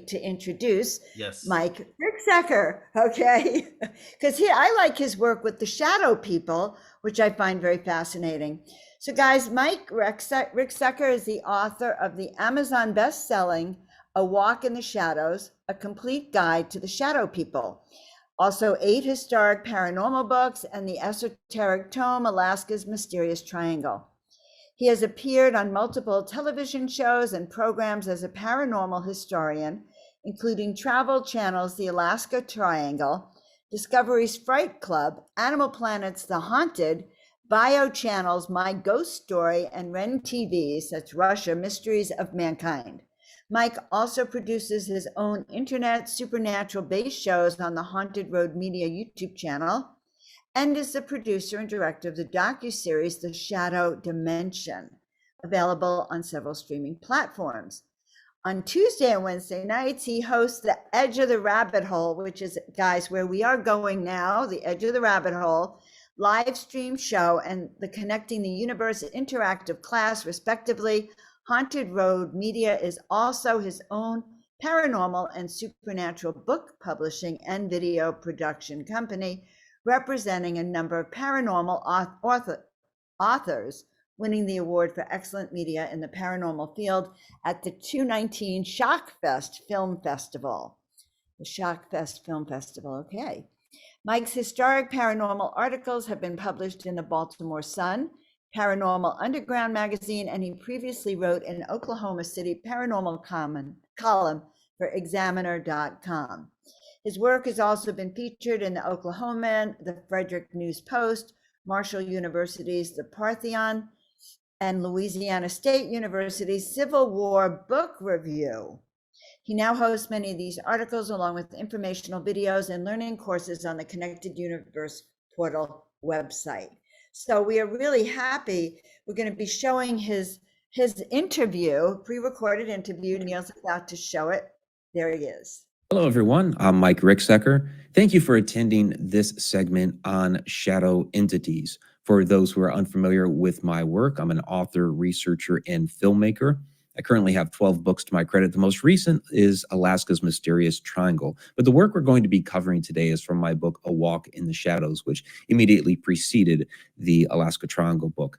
wait to introduce Yes. Mike Ricksecker, okay? Because I like his work with the shadow people, which I find very fascinating. So, guys, Mike Ricksecker is the author of the Amazon best-selling A Walk in the Shadows, A Complete Guide to the Shadow People. Also, 8 historic paranormal books and the esoteric tome, Alaska's Mysterious Triangle. He has appeared on multiple television shows and programs as a paranormal historian, including Travel Channel's The Alaska Triangle, Discovery's Fright Club, Animal Planet's The Haunted, Bio Channel's My Ghost Story, and Ren TV's, that's Russia, Mysteries of Mankind. Mike also produces his own internet supernatural-based shows on the Haunted Road Media YouTube channel, and is the producer and director of the docuseries The Shadow Dimension, available on several streaming platforms. On Tuesday and Wednesday nights, he hosts The Edge of the Rabbit Hole, which is, guys, where we are going now, The Edge of the Rabbit Hole, live stream show, and the Connecting the Universe interactive class, respectively. Haunted Road Media is also his own paranormal and supernatural book publishing and video production company, representing a number of paranormal authors, winning the award for excellent media in the paranormal field at the 2019 Shockfest Film Festival. The Shockfest Film Festival, okay. Mike's historic paranormal articles have been published in the Baltimore Sun, Paranormal Underground magazine, and he previously wrote an Oklahoma City paranormal column for Examiner.com. His work has also been featured in the Oklahoman, the Frederick News Post, Marshall University's The Parthenon, and Louisiana State University's Civil War Book Review. He now hosts many of these articles along with informational videos and learning courses on the Connected Universe portal website. So we are really happy. We're going to be showing his interview, pre-recorded interview. Neil's about to show it. There he is. Hello, everyone. I'm Mike Ricksecker. Thank you for attending this segment on shadow entities. For those who are unfamiliar with my work, I'm an author, researcher, and filmmaker. I currently have 12 books to my credit. The most recent is Alaska's Mysterious Triangle. But the work we're going to be covering today is from my book, A Walk in the Shadows, which immediately preceded the Alaska Triangle book.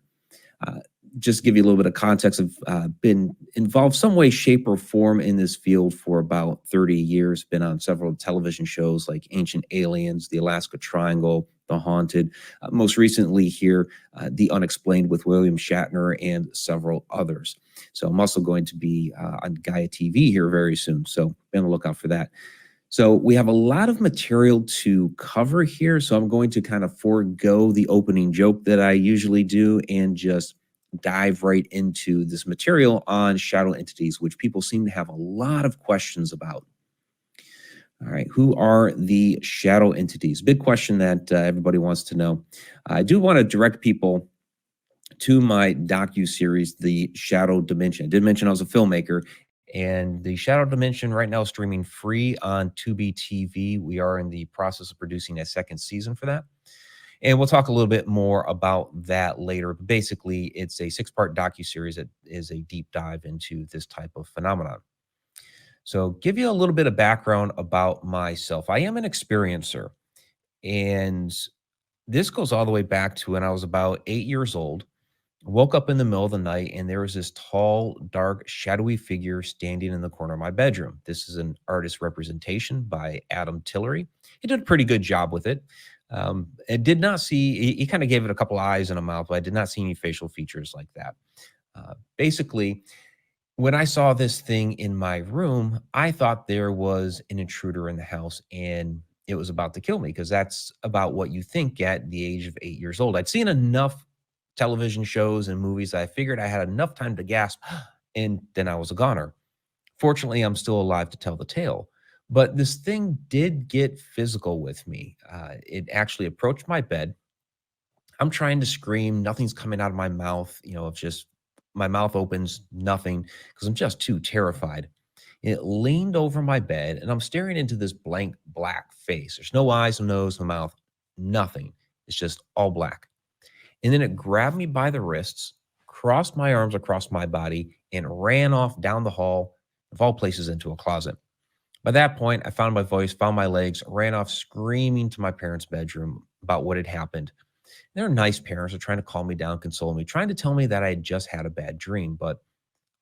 Just to give you a little bit of context, I've been involved some way, shape, or form in this field for about 30 years, been on several television shows like Ancient Aliens, The Alaska Triangle, The Haunted, most recently here, The Unexplained with William Shatner and several others. So I'm also going to be on Gaia TV here very soon, so be on the lookout for that. So we have a lot of material to cover here, so I'm going to kind of forego the opening joke that I usually do and just dive right into this material on shadow entities, which people seem to have a lot of questions about. All right, who are the shadow entities? Big question that everybody wants to know. I do want to direct people to my docu-series, The Shadow Dimension. I did mention I was a filmmaker, and The Shadow Dimension right now is streaming free on Tubi TV. We are in the process of producing a second season for that. And we'll talk a little bit more about that later. But basically, it's a 6-part docuseries that is a deep dive into this type of phenomenon. So give you a little bit of background about myself. I am an experiencer, and this goes all the way back to when I was about 8 years old. I woke up in the middle of the night, and there was this tall, dark, shadowy figure standing in the corner of my bedroom. This is an artist representation by Adam Tillery. He did a pretty good job with it. I did not see, he kind of gave it a couple of eyes and a mouth, but I did not see any facial features like that. Basically, when I saw this thing in my room, I thought there was an intruder in the house and it was about to kill me, because that's about what you think at the age of 8 years old. I'd seen enough television shows and movies that I figured I had enough time to gasp, and then I was a goner. Fortunately, I'm still alive to tell the tale. But this thing did get physical with me. It actually approached my bed. I'm trying to scream. Nothing's coming out of my mouth. You know, it's just my mouth opens, nothing, because I'm just too terrified. It leaned over my bed, and I'm staring into this blank black face. There's no eyes, no nose, no mouth, nothing. It's just all black. And then it grabbed me by the wrists, crossed my arms across my body, and ran off down the hall, of all places, into a closet. By that point, I found my voice, found my legs, ran off screaming to my parents' bedroom about what had happened. They're nice parents. They're trying to calm me down, console me, trying to tell me that I had just had a bad dream. But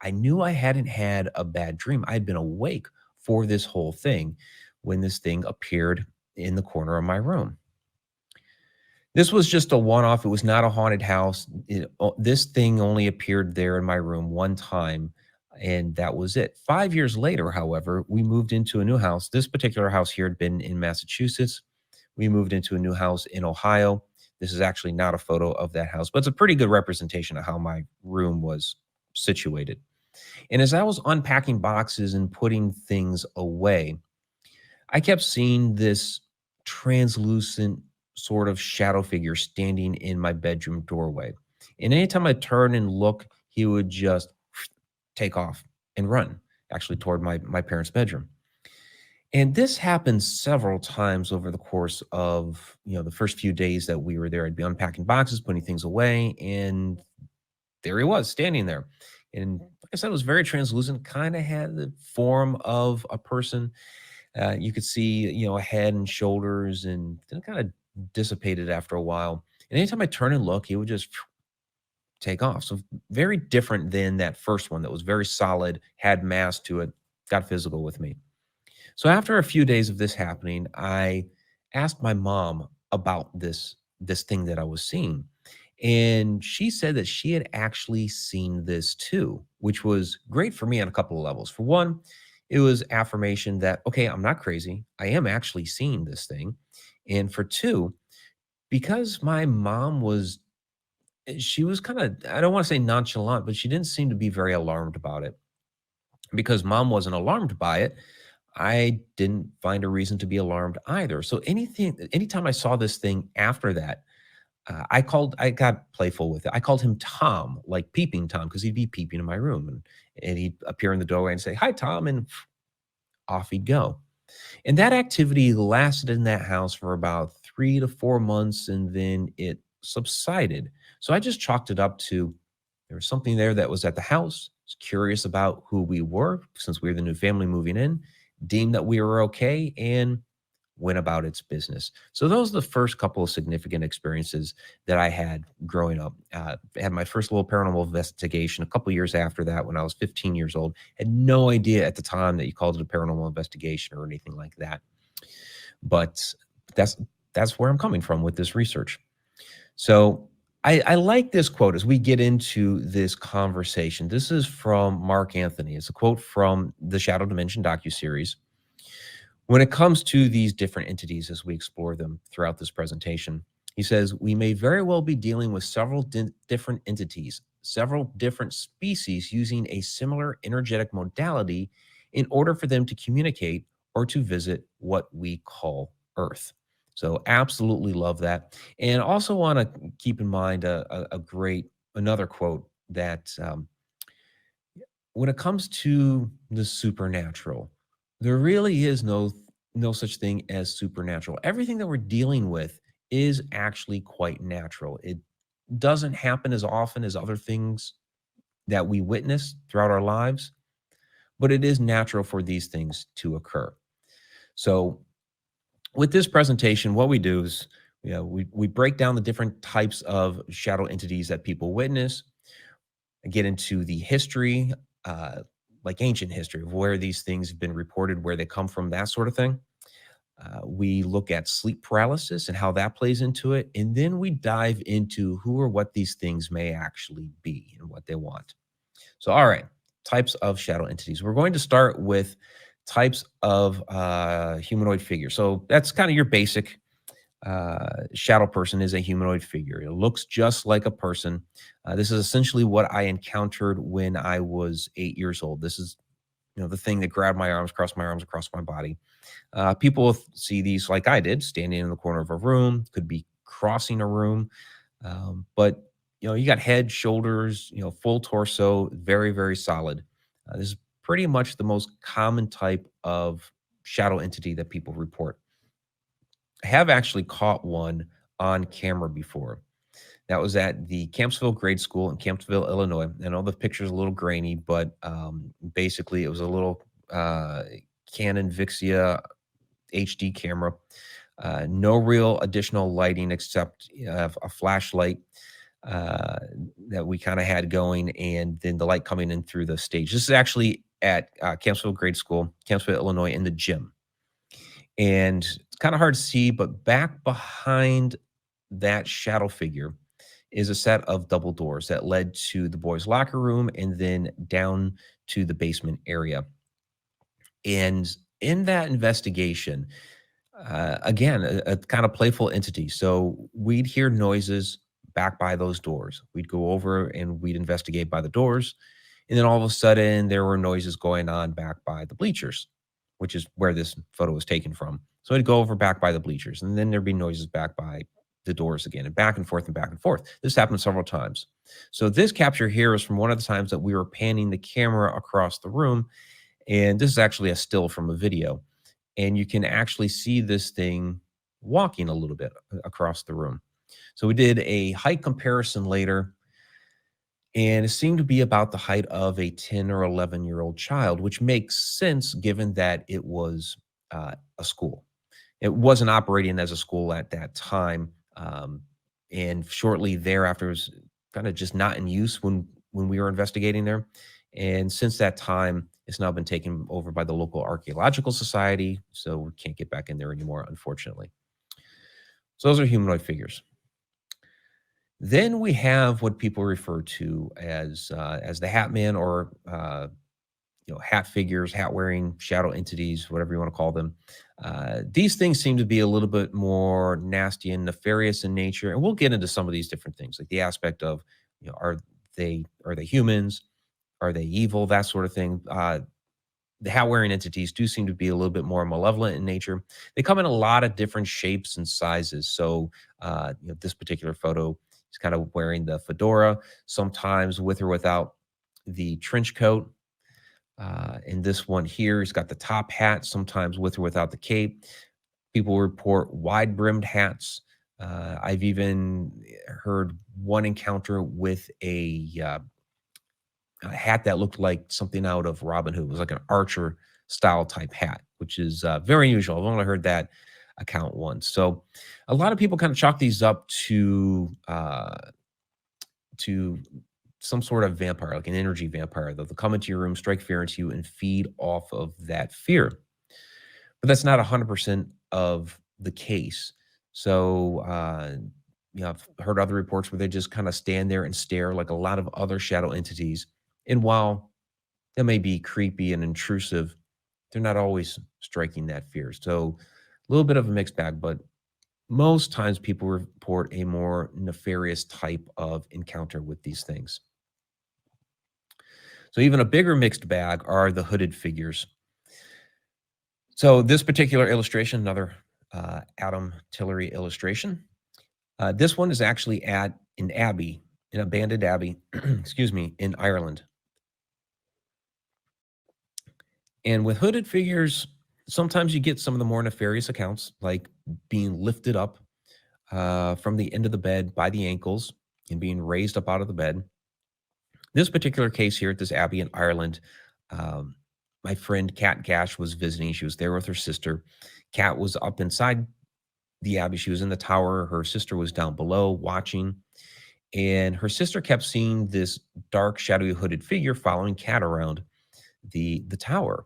I knew I hadn't had a bad dream. I had been awake for this whole thing when this thing appeared in the corner of my room. This was just a one off. It was not a haunted house. This thing only appeared there in my room one time, and that was it. 5 years later, however, we moved into a new house. This particular house here had been in Massachusetts. We moved into a new house in Ohio. This is actually not a photo of that house, but it's a pretty good representation of how my room was situated. And as I was unpacking boxes and putting things away, I kept seeing this translucent sort of shadow figure standing in my bedroom doorway. And anytime I turn and look, he would just take off and run, actually toward my parents' bedroom. And this happened several times over the course of, the first few days that we were there. I'd be unpacking boxes, putting things away, and there he was standing there. And like I said, it was very translucent, kind of had the form of a person. You could see, a head and shoulders, and then it kind of dissipated after a while. And anytime I turn and look, he would just take off. So very different than that first one that was very solid, had mass to it, got physical with me. So after a few days of this happening, I asked my mom about this thing that I was seeing. And she said that she had actually seen this too, which was great for me on a couple of levels. For one, it was affirmation that, okay, I'm not crazy. I am actually seeing this thing. And for two, because my mom she was kind of, I don't want to say nonchalant, but she didn't seem to be very alarmed about it. Because mom wasn't alarmed by it, I didn't find a reason to be alarmed either. So anytime I saw this thing after that, I got playful with it. I called him Tom, like peeping Tom, because he'd be peeping in my room, and he'd appear in the doorway and say, "Hi, Tom," and off he'd go. And that activity lasted in that house for about 3 to 4 months, and then it subsided. So I just chalked it up to there was something there that was at the house, was curious about who we were since we were the new family moving in, deemed that we were okay, and went about its business. So those are the first couple of significant experiences that I had growing up. I had my first little paranormal investigation a couple of years after that when I was 15 years old. Had no idea at the time that you called it a paranormal investigation or anything like that. But that's that's where I'm coming from with this research. So I like this quote as we get into this conversation. This is from Mark Anthony. It's a quote from the Shadow Dimension docuseries. When it comes to these different entities as we explore them throughout this presentation, he says, we may very well be dealing with several different entities, several different species using a similar energetic modality in order for them to communicate or to visit what we call Earth. So absolutely love that. And also want to keep in mind another quote that when it comes to the supernatural, there really is no such thing as supernatural. Everything that we're dealing with is actually quite natural. It doesn't happen as often as other things that we witness throughout our lives, but it is natural for these things to occur. So with this presentation, what we do is, we break down the different types of shadow entities that people witness, get into the history, like ancient history of where these things have been reported, where they come from, that sort of thing. We look at sleep paralysis and how that plays into it. And then we dive into who or what these things may actually be and what they want. So, all right, types of shadow entities. We're going to start with types of humanoid figures. So that's kind of your basic shadow person is a humanoid figure. It looks just like a person. This is essentially what I encountered when I was 8 years old. This is, the thing that grabbed my arms across my body. People will see these like I did, standing in the corner of a room, could be crossing a room. But, you got head, shoulders, full torso, very, very solid. This is pretty much the most common type of shadow entity that people report. I have actually caught one on camera before. That was at the Campsville Grade School in Campsville, Illinois. I know the picture's a little grainy, but basically it was a little Canon Vixia HD camera. No real additional lighting except a flashlight that we kind of had going, and then the light coming in through the stage. This is actually at Campbellsville Grade School, Campbellsville, Illinois, in the gym. And it's kind of hard to see, but back behind that shadow figure is a set of double doors that led to the boys' locker room and then down to the basement area. And in that investigation, again, a kind of playful entity. So we'd hear noises back by those doors. We'd go over and we'd investigate by the doors. And then all of a sudden, there were noises going on back by the bleachers, which is where this photo was taken from. So I'd go over back by the bleachers, and then there'd be noises back by the doors again, and back and forth and back and forth. This happened several times. So this capture here is from one of the times that we were panning the camera across the room. And this is actually a still from a video. And you can actually see this thing walking a little bit across the room. So we did a height comparison later, and it seemed to be about the height of a 10 or 11-year-old child, which makes sense given that it was a school. It wasn't operating as a school at that time, and shortly thereafter, it was kind of just not in use when we were investigating there. And since that time, it's now been taken over by the local archaeological society, so we can't get back in there anymore, unfortunately. So those are humanoid figures. Then we have what people refer to as the Hat Man, or hat figures, hat wearing shadow entities, whatever you want to call them. These things seem to be a little bit more nasty and nefarious in nature, and we'll get into some of these different things, like the aspect of, are they humans? Are they evil? That sort of thing. The hat-wearing entities do seem to be a little bit more malevolent in nature. They come in a lot of different shapes and sizes. So, this particular photo is kind of wearing the fedora, sometimes with or without the trench coat. In this one here, he's got the top hat, sometimes with or without the cape. People report wide-brimmed hats. I've even heard one encounter with a hat that looked like something out of Robin Hood. It was like an archer style type hat, which is very unusual. I've only heard that account once. So a lot of people kind of chalk these up to some sort of vampire, like an energy vampire. They'll come into your room, strike fear into you, and feed off of that fear. But that's not 100% of the case. So, I've heard other reports where they just kind of stand there and stare like a lot of other shadow entities. And while they may be creepy and intrusive, they're not always striking that fear. So a little bit of a mixed bag, but most times people report a more nefarious type of encounter with these things. So even a bigger mixed bag are the hooded figures. So this particular illustration, another Adam Tillery illustration. This one is actually at an abbey, an abandoned abbey, excuse me, in Ireland. And with hooded figures, sometimes you get some of the more nefarious accounts, like being lifted up from the end of the bed by the ankles and being raised up out of the bed. This particular case here at this abbey in Ireland, my friend Kat Gash was visiting. She was there with her sister. Kat was up inside the abbey. She was in the tower. Her sister was down below watching. And her sister kept seeing this dark, shadowy, hooded figure following Kat around the tower.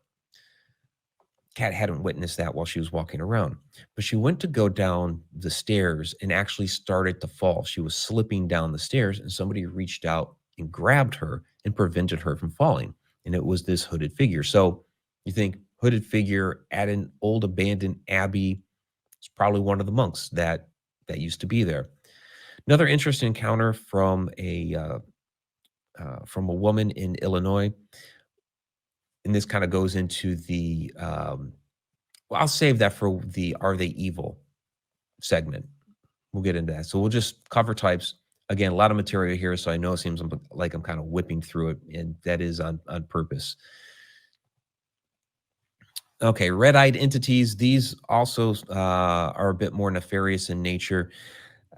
Kat hadn't witnessed that while she was walking around, but she went to go down the stairs and actually started to fall. She was slipping down the stairs, and somebody reached out and grabbed her and prevented her from falling. And it was this hooded figure. So you think hooded figure at an old abandoned abbey. It's probably one of the monks that used to be there. Another interesting encounter from a woman in Illinois. And this kind of goes into the, well, I'll save that for the Are They Evil segment. We'll get into that. So we'll just cover types. Again, a lot of material here, so I know it seems like I'm kind of whipping through it, and that is on purpose. Okay, red-eyed entities. These also are a bit more nefarious in nature.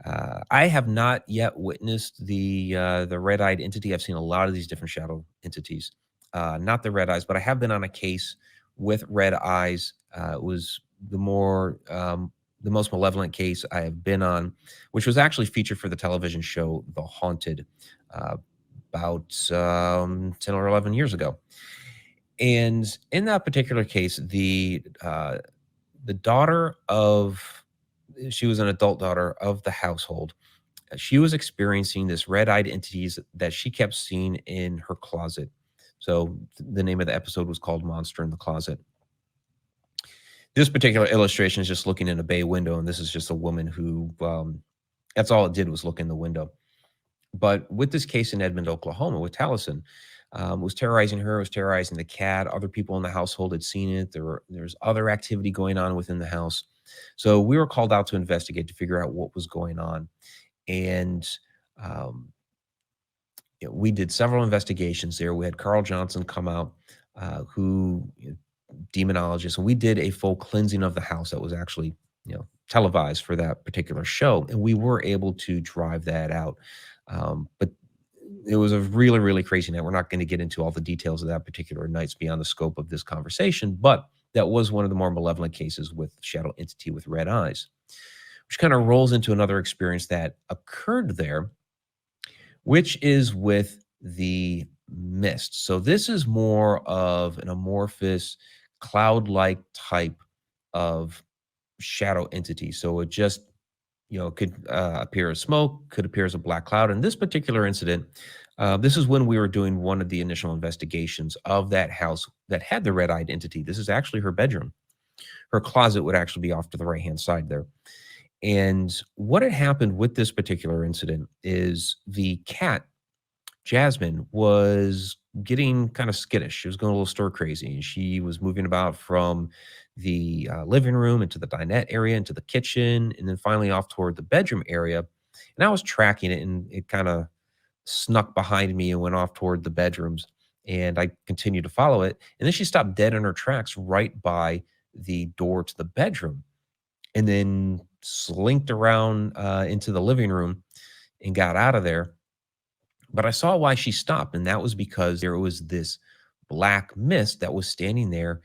I have not yet witnessed the red-eyed entity. I've seen a lot of these different shadow entities. Not the red eyes, but I have been on a case with red eyes. It was the most malevolent case I have been on, which was actually featured for the television show The Haunted about 10 or 11 years ago. And in that particular case, the daughter of, she was an adult daughter of the household. She was experiencing this red-eyed entities that she kept seeing in her closet. So the name of the episode was called Monster in the Closet. This particular illustration is just looking in a bay window, and this is just a woman who, that's all it did was look in the window. But with this case in Edmond, Oklahoma, with Taliesin, was terrorizing her, was terrorizing the cat. Other people in the household had seen it. There's other activity going on within the house. So we were called out to investigate, to figure out what was going on. And we did several investigations there. We had Carl Johnson come out, who, demonologist, and we did a full cleansing of the house that was actually, televised for that particular show. And we were able to drive that out. But it was a really, really crazy night. We're not going to get into all the details of that particular nights beyond the scope of this conversation, but that was one of the more malevolent cases with shadow entity with red eyes, which kind of rolls into another experience that occurred there, which is with the mist. So this is more of an amorphous, cloud-like type of shadow entity. So it just, could appear as smoke, could appear as a black cloud. In this particular incident, this is when we were doing one of the initial investigations of that house that had the red-eyed entity. This is actually her bedroom. Her closet would actually be off to the right-hand side there. And what had happened with this particular incident is the cat, Jasmine, was getting kind of skittish. She was going a little stir crazy. She was moving about from the living room into the dinette area, into the kitchen, and then finally off toward the bedroom area. And I was tracking it, and it kind of snuck behind me and went off toward the bedrooms. And I continued to follow it. And then she stopped dead in her tracks right by the door to the bedroom, and then slinked around into the living room and got out of there. But I saw why she stopped, and that was because there was this black mist that was standing there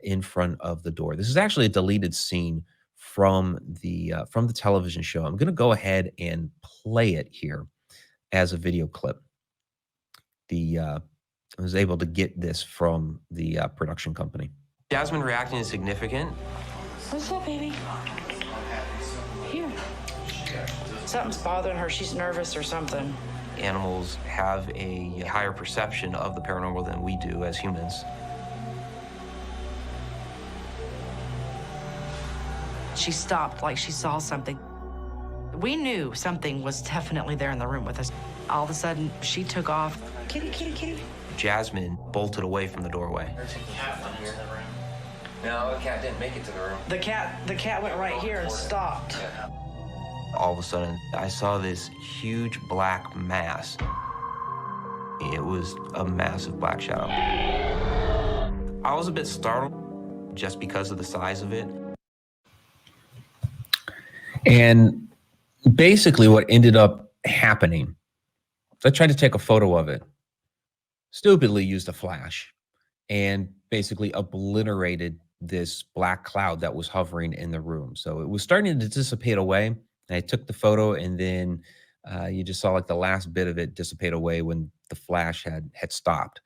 in front of the door. This is actually a deleted scene from the television show. I'm going to go ahead and play it here as a video clip. I was able to get this from the production company. Jasmine reacting is significant. What's up, baby? Here. Something's bothering her. She's nervous or something. Animals have a higher perception of the paranormal than we do as humans. She stopped like she saw something. We knew something was definitely there in the room with us. All of a sudden, she took off. Kitty, kitty, kitty. Jasmine bolted away from the doorway. There's a cat in here in the room. No, the cat didn't make it to the room. The cat went right here and stopped. Yeah. All of a sudden, I saw this huge black mass. It was a massive black shadow. I was a bit startled just because of the size of it. And basically what ended up happening, I tried to take a photo of it, stupidly used a flash, and basically obliterated this black cloud that was hovering in the room. So it was starting to dissipate away. And I took the photo, and then you just saw like the last bit of it dissipate away when the flash had stopped.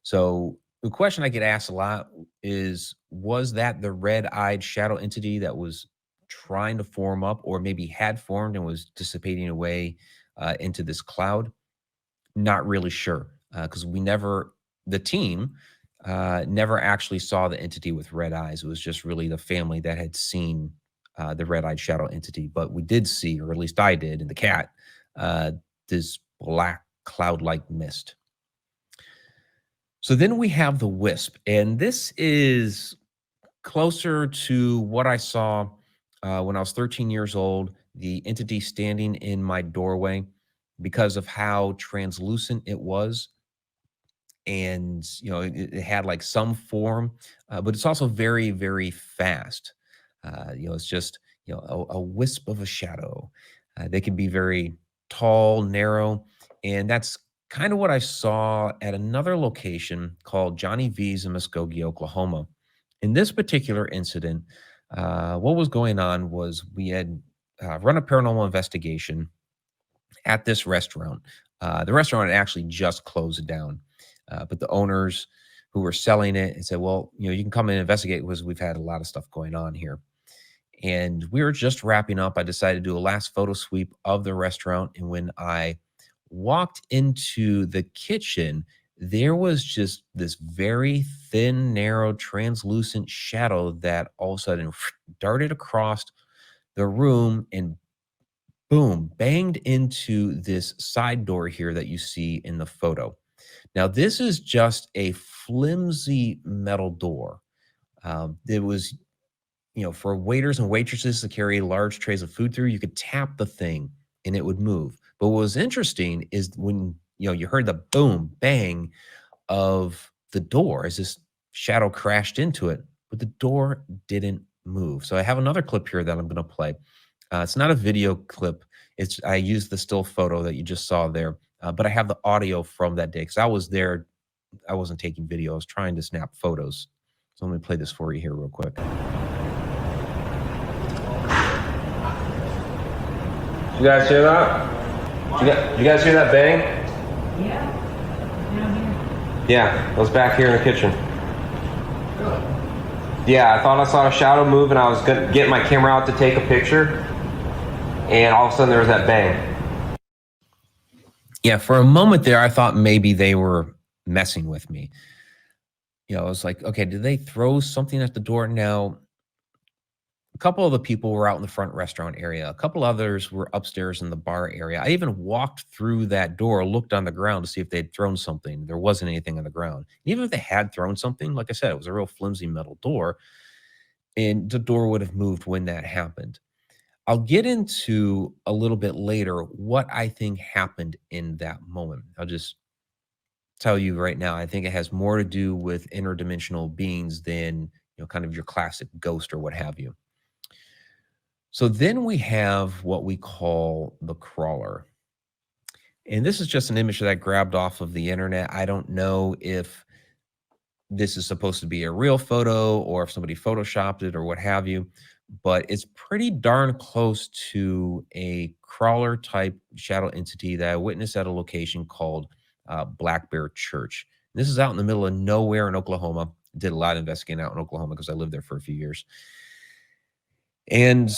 So the question I get asked a lot is, was that the red-eyed shadow entity that was trying to form up, or maybe had formed and was dissipating away into this cloud? Not really sure, because the team never actually saw the entity with red eyes. It was just really the family that had seen the red-eyed shadow entity. But we did see, or at least I did, in the cat, this black cloud-like mist. So then we have the wisp, and this is closer to what I saw when I was 13 years old, the entity standing in my doorway, because of how translucent it was. And, it had like some form, but it's also very, very fast. It's just, a wisp of a shadow. They can be very tall, narrow, and that's kind of what I saw at another location called Johnny V's in Muskogee, Oklahoma. In this particular incident, what was going on was we had run a paranormal investigation at this restaurant. The restaurant had actually just closed down, but the owners who were selling it said, "Well, you can come in and investigate because we've had a lot of stuff going on here." And we were just wrapping up. I decided to do a last photo sweep of the restaurant, and when I walked into the kitchen, there was just this very thin, narrow, translucent shadow that all of a sudden darted across the room and boom, banged into this side door here that you see in the photo. Now, this is just a flimsy metal door. It was, for waiters and waitresses to carry large trays of food through, you could tap the thing and it would move. But what was interesting is when, you heard the boom, bang of the door as this shadow crashed into it, but the door didn't move. So I have another clip here that I'm going to play. It's not a video clip. I used the still photo that you just saw there, but I have the audio from that day because I was there. I wasn't taking video. I was trying to snap photos. So let me play this for you here real quick. You guys hear that? You guys hear that bang? Yeah. Yeah, it was back here in the kitchen. Yeah, I thought I saw a shadow move and I was gonna get my camera out to take a picture. And all of a sudden there was that bang. Yeah, for a moment there, I thought maybe they were messing with me. I was like, okay, did they throw something at the door? Now, a couple of the people were out in the front restaurant area. A couple others were upstairs in the bar area. I even walked through that door, looked on the ground to see if they'd thrown something. There wasn't anything on the ground. Even if they had thrown something, like I said, it was a real flimsy metal door, and the door would have moved when that happened. I'll get into a little bit later what I think happened in that moment. I'll just tell you right now, I think it has more to do with interdimensional beings than, kind of your classic ghost or what have you. So then we have what we call the crawler. And this is just an image that I grabbed off of the internet. I don't know if this is supposed to be a real photo or if somebody photoshopped it or what have you, but it's pretty darn close to a crawler type shadow entity that I witnessed at a location called Black Bear Church. This is out in the middle of nowhere in Oklahoma. Did a lot of investigating out in Oklahoma because I lived there for a few years. And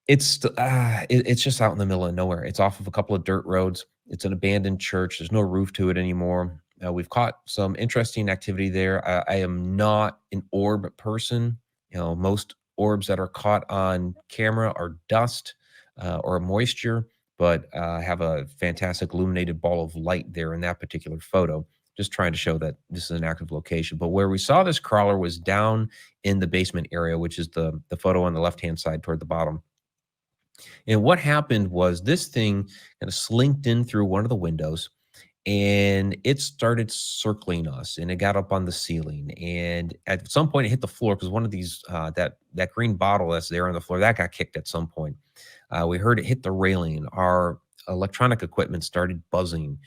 it's just out in the middle of nowhere. It's off of a couple of dirt roads. It's an abandoned church. There's no roof to it anymore. We've caught some interesting activity there. I am not an orb person. Most orbs that are caught on camera are dust or moisture, but I have a fantastic illuminated ball of light there in that particular photo, just trying to show that this is an active location. But where we saw this crawler was down in the basement area, which is the photo on the left-hand side toward the bottom. And what happened was this thing kind of slinked in through one of the windows and it started circling us and it got up on the ceiling. And at some point it hit the floor because one of these, that green bottle that's there on the floor, that got kicked at some point. We heard it hit the railing. Our electronic equipment started buzzing.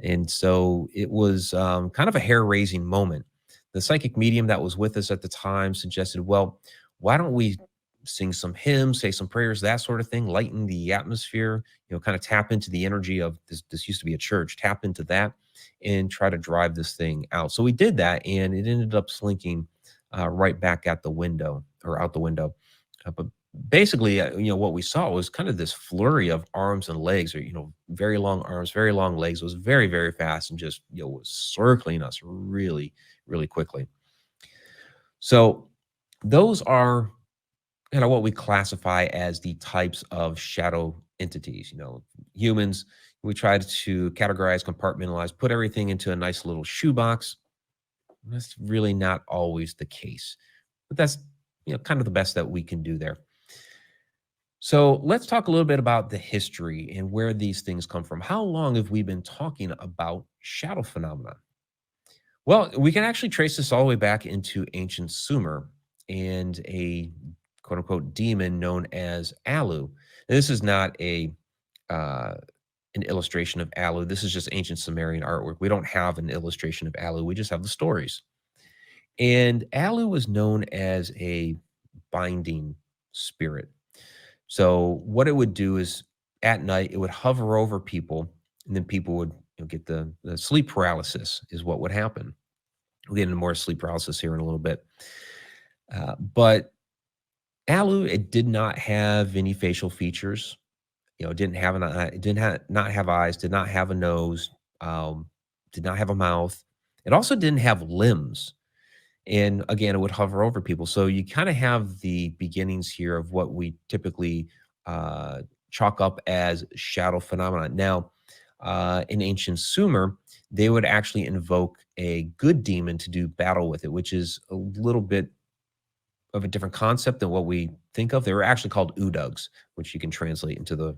And so it was kind of a hair-raising moment. The psychic medium that was with us at the time suggested, well, why don't we sing some hymns, say some prayers, that sort of thing, lighten the atmosphere, kind of tap into the energy of this used to be a church, tap into that and try to drive this thing out. So we did that and it ended up slinking right back at the window or out the window. But basically, what we saw was kind of this flurry of arms and legs, or, very long arms, very long legs. It was very, very fast and just, was circling us really, really quickly. So those are kind of what we classify as the types of shadow entities. Humans, we try to categorize, compartmentalize, put everything into a nice little shoebox. That's really not always the case, but that's, kind of the best that we can do there. So let's talk a little bit about the history and where these things come from. How long have we been talking about shadow phenomena? Well, we can actually trace this all the way back into ancient Sumer and a quote unquote demon known as Alu. Now, this is not an illustration of Alu. This is just ancient Sumerian artwork. We don't have an illustration of Alu. We just have the stories. And Alu was known as a binding spirit. So what it would do is at night it would hover over people, and then people would get the sleep paralysis is what would happen. We'll get into more sleep paralysis here in a little bit. But Alu, it did not have any facial features. It didn't have an eye, it didn't not have eyes, did not have a nose, did not have a mouth. It also didn't have limbs. And again, it would hover over people. So you kind of have the beginnings here of what we typically chalk up as shadow phenomena. Now, in ancient Sumer, they would actually invoke a good demon to do battle with it, which is a little bit of a different concept than what we think of. They were actually called udugs, which you can translate into the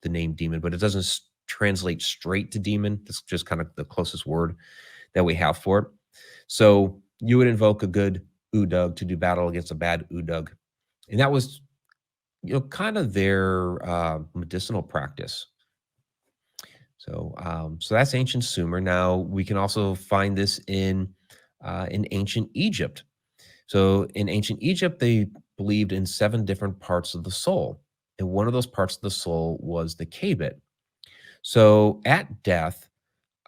name demon, but it doesn't translate straight to demon. That's just kind of the closest word that we have for it. So you would invoke a good udug to do battle against a bad udug. And that was, kind of their medicinal practice. So, so that's ancient Sumer. Now we can also find this in ancient Egypt. So in ancient Egypt, they believed in 7 different parts of the soul. And one of those parts of the soul was the kabit. So at death,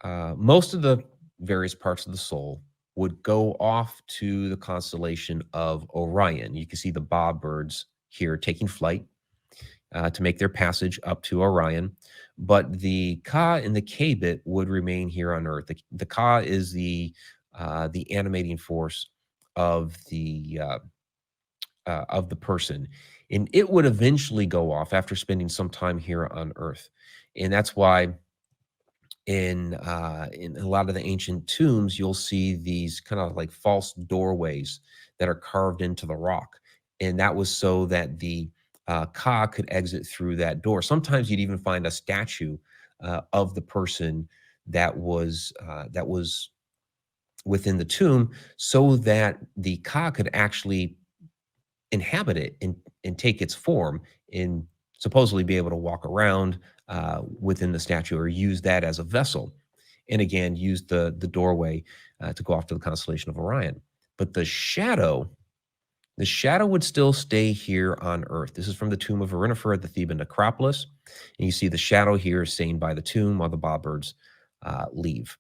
most of the various parts of the soul would go off to the constellation of Orion. You can see the bob birds here taking flight to make their passage up to Orion. But the Ka and the Kabit would remain here on Earth. The Ka is the animating force of the person, and it would eventually go off after spending some time here on Earth. And that's why in a lot of the ancient tombs, you'll see these kind of like false doorways that are carved into the rock. And that was so that the Ka could exit through that door. Sometimes you'd even find a statue of the person that was within the tomb, so that the Ka could actually inhabit it and take its form and supposedly be able to walk around within the statue, or use that as a vessel. And again, use the doorway to go off to the constellation of Orion. But the shadow would still stay here on Earth. This is from the tomb of Arinifer at the Theban necropolis. And you see the shadow here staying by the tomb while the bobbirds leave.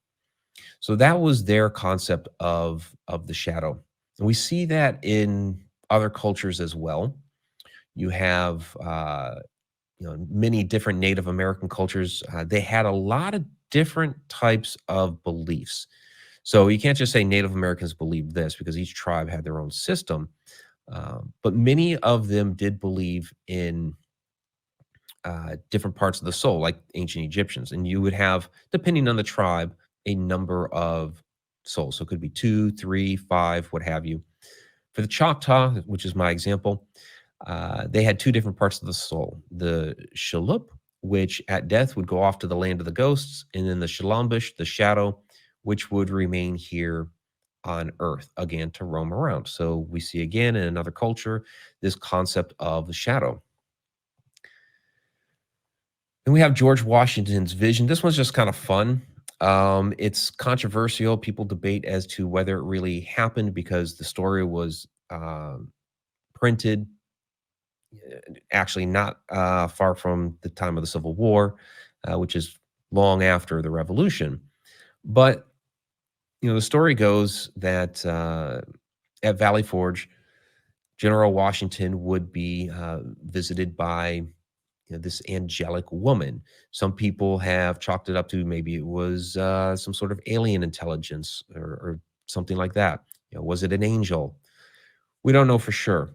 So that was their concept of the shadow. And we see that in other cultures as well. You have many different Native American cultures. They had a lot of different types of beliefs. So you can't just say Native Americans believed this, because each tribe had their own system. But many of them did believe in different parts of the soul, like ancient Egyptians. And you would have, depending on the tribe, a number of souls. So it could be 2, 3, 5, what have you. For the Choctaw, which is my example, they had 2 different parts of the soul. The Shalup, which at death would go off to the land of the ghosts, and then the Shalambush, the shadow, which would remain here on Earth, again, to roam around. So we see again in another culture this concept of the shadow. And we have George Washington's vision. This one's just kind of fun. It's controversial. People debate as to whether it really happened, because the story was printed actually not far from the time of the Civil War, which is long after the Revolution. But the story goes that at Valley Forge, General Washington would be visited by this angelic woman. Some people have chalked it up to maybe it was some sort of alien intelligence or something like that. Was it an angel? We don't know for sure.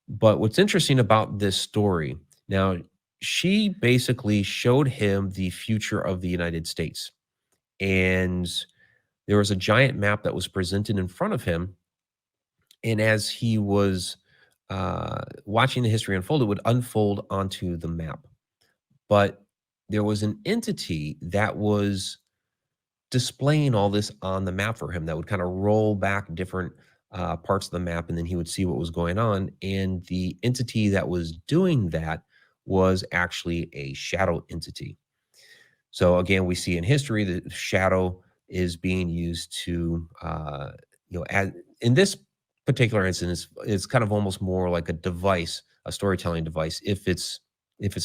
But what's interesting about this story, now, she basically showed him the future of the United States. And there was a giant map that was presented in front of him. And as he was watching the history unfold, it would unfold onto the map. But there was an entity that was displaying all this on the map for him, that would kind of roll back different parts of the map, and then he would see what was going on. And the entity that was doing that was actually a shadow entity. So again, we see in history that shadow is being used to, in this particular instance, it's kind of almost more like a device, a storytelling device. If it's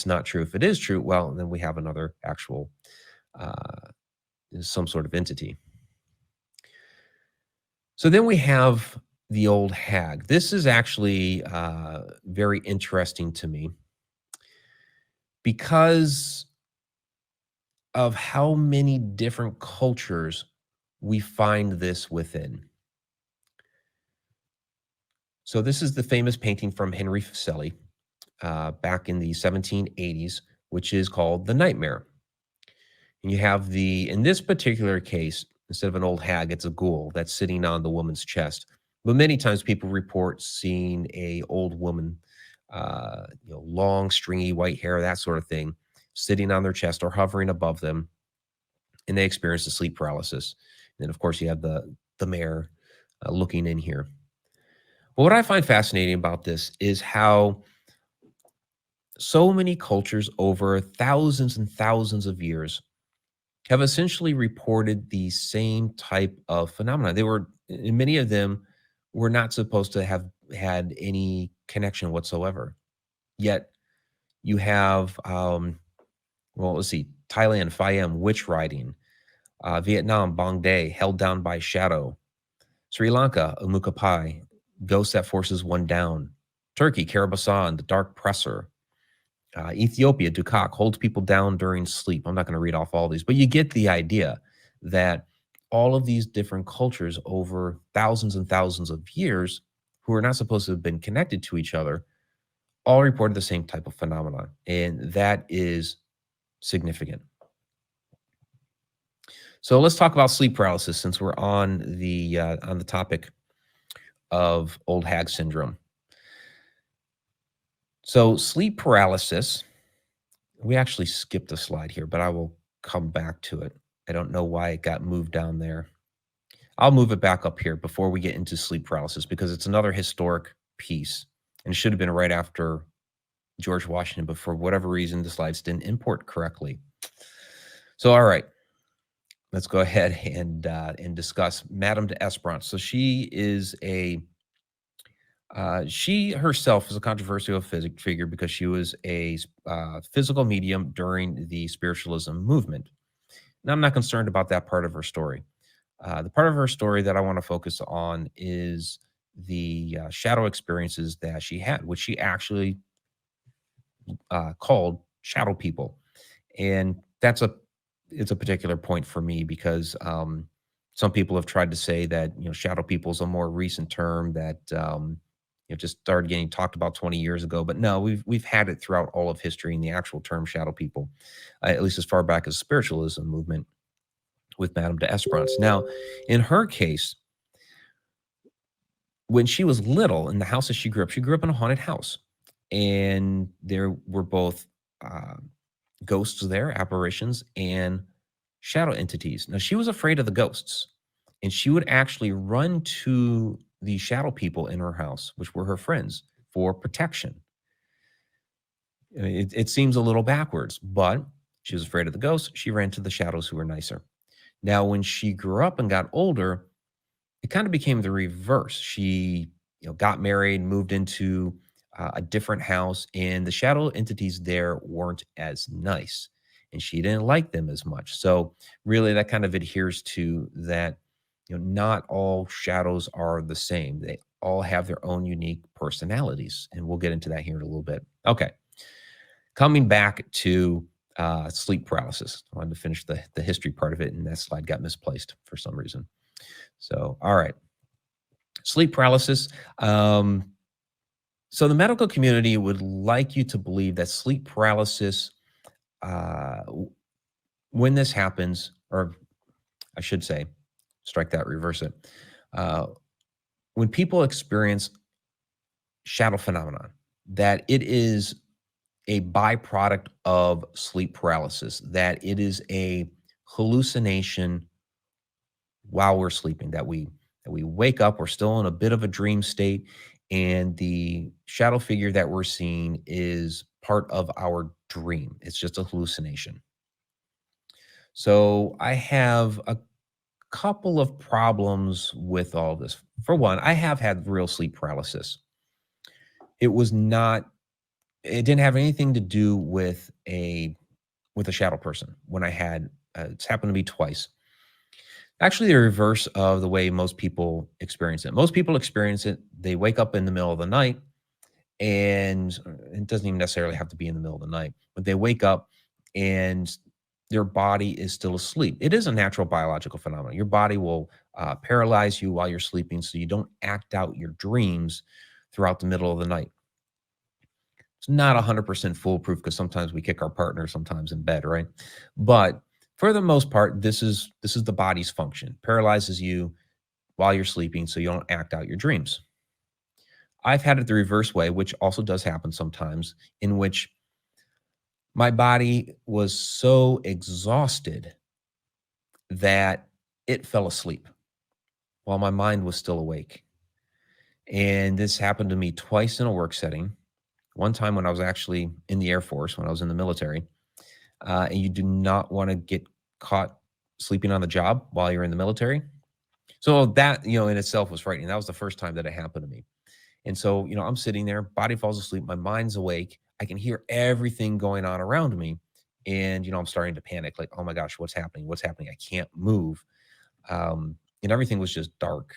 not true, if it is true, well, then we have another actual uh, some sort of entity. So then we have the old hag. This is actually very interesting to me because of how many different cultures we find this within. So this is the famous painting from Henry Fuseli back in the 1780s, which is called The Nightmare. And you have in this particular case, instead of an old hag, it's a ghoul that's sitting on the woman's chest. But many times people report seeing a old woman, long, stringy white hair, that sort of thing, sitting on their chest or hovering above them, and they experience the sleep paralysis. And then, of course, you have the mayor looking in here. But what I find fascinating about this is how so many cultures over thousands and thousands of years have essentially reported the same type of phenomena. And many of them were not supposed to have had any connection whatsoever. Yet you have, let's see, Thailand, Siam, witch riding, Vietnam, Bong Day, held down by shadow, Sri Lanka, Umukapai, ghost that forces one down, Turkey, Karabasan, the dark presser, Ethiopia, Dukak, holds people down during sleep. I'm not going to read off all these, but you get the idea that all of these different cultures over thousands and thousands of years who are not supposed to have been connected to each other all reported the same type of phenomenon. And that is significant. So let's talk about sleep paralysis since we're on the topic of old hag syndrome. So sleep paralysis, we actually skipped a slide here, but I will come back to it. I don't know why it got moved down there. I'll move it back up here before we get into sleep paralysis because it's another historic piece and it should have been right after George Washington, but for whatever reason, the slides didn't import correctly. So, all right, let's go ahead and discuss Madame d'Esperance. So she is she herself is a controversial figure because she was a physical medium during the spiritualism movement. Now, I'm not concerned about that part of her story. The part of her story that I want to focus on is the shadow experiences that she had, which she actually called shadow people. And it's a particular point for me because some people have tried to say that, shadow people is a more recent term that just started getting talked about 20 years ago. But no, we've had it throughout all of history in the actual term shadow people, at least as far back as spiritualism movement with Madame d'Esperance. Now, in her case, when she was little, in the house that she grew up in a haunted house. And there were both ghosts there, apparitions, and shadow entities. Now, she was afraid of the ghosts, and she would actually run to the shadow people in her house, which were her friends, for protection. It seems a little backwards, but she was afraid of the ghosts. She ran to the shadows who were nicer. Now, when she grew up and got older, it kind of became the reverse. She got married, moved into a different house, and the shadow entities there weren't as nice, and she didn't like them as much. So really that kind of adheres to that, not all shadows are the same. They all have their own unique personalities, and we'll get into that here in a little bit. Okay. Coming back to sleep paralysis. I wanted to finish the history part of it, and that slide got misplaced for some reason. So, all right. Sleep paralysis. So the medical community would like you to believe that sleep paralysis, when this happens, or I should say, strike that, reverse it. When people experience shadow phenomenon, that it is a byproduct of sleep paralysis, that it is a hallucination while we're sleeping, that we wake up, we're still in a bit of a dream state, and the shadow figure that we're seeing is part of our dream. It's just a hallucination. So I have a couple of problems with all this. For one, I have had real sleep paralysis. It was not, it didn't have anything to do with a shadow person. When I had, it's happened to me twice. Actually, the reverse of the way most people experience it. Most people experience it, they wake up in the middle of the night, and it doesn't even necessarily have to be in the middle of the night, but they wake up and their body is still asleep. It is a natural biological phenomenon. Your body will paralyze you while you're sleeping so you don't act out your dreams throughout the middle of the night. It's not 100% foolproof because sometimes we kick our partner sometimes in bed, right? But for the most part, this is the body's function. Paralyzes you while you're sleeping so you don't act out your dreams. I've had it the reverse way, which also does happen sometimes, in which my body was so exhausted that it fell asleep while my mind was still awake. And this happened to me twice in a work setting. One time when I was actually in the Air Force, when I was in the military, and you do not want to get caught sleeping on the job while you're in the military. So that, in itself was frightening. That was the first time that it happened to me. And so, I'm sitting there, body falls asleep, my mind's awake. I can hear everything going on around me. And, I'm starting to panic, like, oh my gosh, what's happening? What's happening? I can't move. And everything was just dark.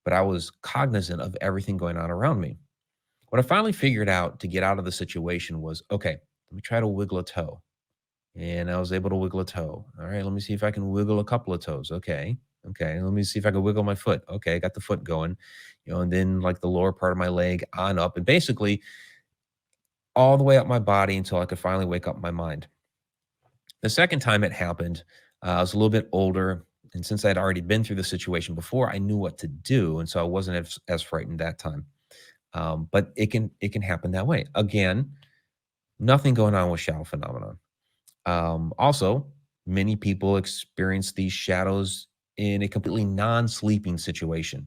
But I was cognizant of everything going on around me. What I finally figured out to get out of the situation was, okay, let me try to wiggle a toe. And I was able to wiggle a toe. All right, let me see if I can wiggle a couple of toes. Okay. Let me see if I can wiggle my foot. Okay, I got the foot going, and then like the lower part of my leg on up, and basically all the way up my body until I could finally wake up my mind. The second time it happened, I was a little bit older. And since I'd already been through the situation before, I knew what to do. And so I wasn't as frightened that time. But it can happen that way. Again, nothing going on with shadow phenomenon. Also, many people experience these shadows in a completely non-sleeping situation.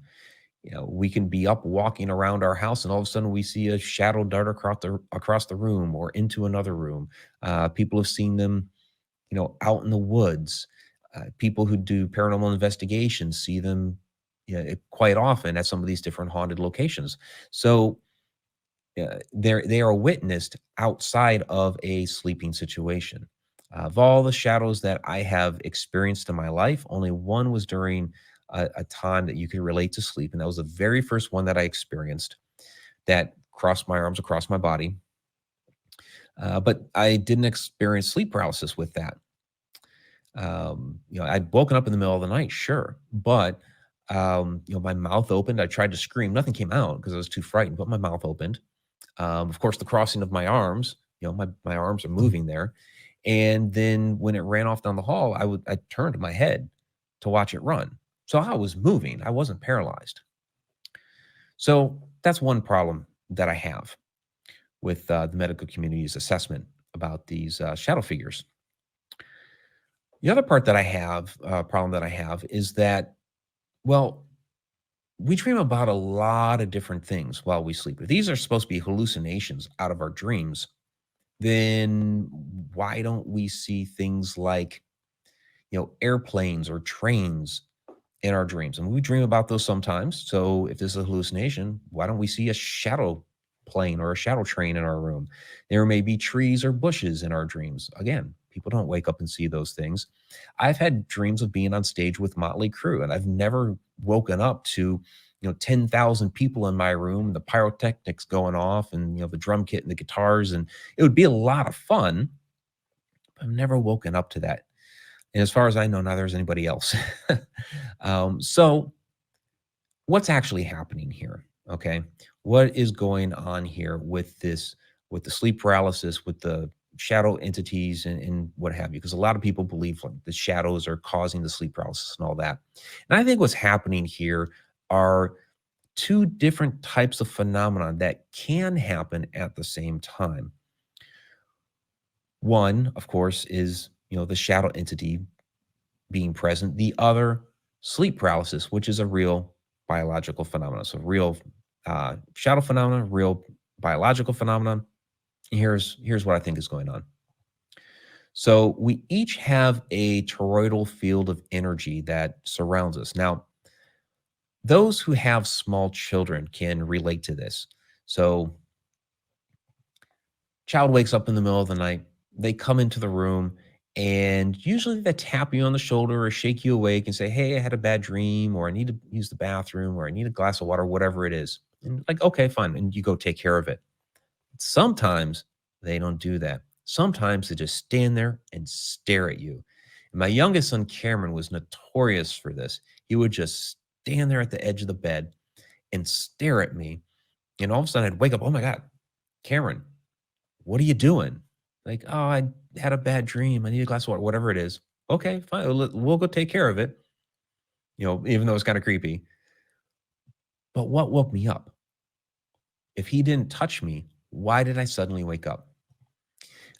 We can be up walking around our house and all of a sudden we see a shadow dart across the room or into another room. People have seen them, out in the woods. People who do paranormal investigations see them quite often at some of these different haunted locations. So they are witnessed outside of a sleeping situation. Of all the shadows that I have experienced in my life, only one was during a time that you could relate to sleep. And that was the very first one that I experienced that crossed my arms across my body. But I didn't experience sleep paralysis with that. I'd woken up in the middle of the night, sure. But, my mouth opened. I tried to scream. Nothing came out because I was too frightened, but my mouth opened. Of course, the crossing of my arms, my arms are moving there. And then when it ran off down the hall, I turned my head to watch it run. So I was moving. I wasn't paralyzed. So that's one problem that I have with the medical community's assessment about these shadow figures. The other part that I have, problem that I have is that, well, we dream about a lot of different things while we sleep. If these are supposed to be hallucinations out of our dreams, then why don't we see things like, airplanes or trains in our dreams? And we dream about those sometimes. So if this is a hallucination, why don't we see a shadow plane or a shadow train in our room? There may be trees or bushes in our dreams. Again, people don't wake up and see those things. I've had dreams of being on stage with Motley Crue, and I've never woken up to 10,000 people in my room, the pyrotechnics going off, and the drum kit and the guitars, and it would be a lot of fun. But I've never woken up to that, and as far as I know, neither is anybody else. So, what's actually happening here? Okay, what is going on here with this, with the sleep paralysis, with the shadow entities and what have you? Because a lot of people believe like the shadows are causing the sleep paralysis and all that. And I think what's happening here are two different types of phenomena that can happen at the same time. One, of course, is, the shadow entity being present. The other, sleep paralysis, which is a real biological phenomenon. So real shadow phenomena, real biological phenomenon. Here's what I think is going on. So we each have a toroidal field of energy that surrounds us. Now, those who have small children can relate to this. So, child wakes up in the middle of the night, they come into the room, and usually they tap you on the shoulder or shake you awake and say, "Hey, I had a bad dream," or "I need to use the bathroom," or "I need a glass of water," whatever it is. And like, okay, fine. And you go take care of it. Sometimes they don't do that. Sometimes they just stand there and stare at you. And my youngest son, Cameron, was notorious for this. He would just stand there at the edge of the bed and stare at me. And all of a sudden I'd wake up, "Oh my God, Cameron, what are you doing?" Like, "Oh, I had a bad dream. I need a glass of water," whatever it is. "Okay, fine. We'll go take care of it." Even though it's kind of creepy. But what woke me up? If he didn't touch me, why did I suddenly wake up?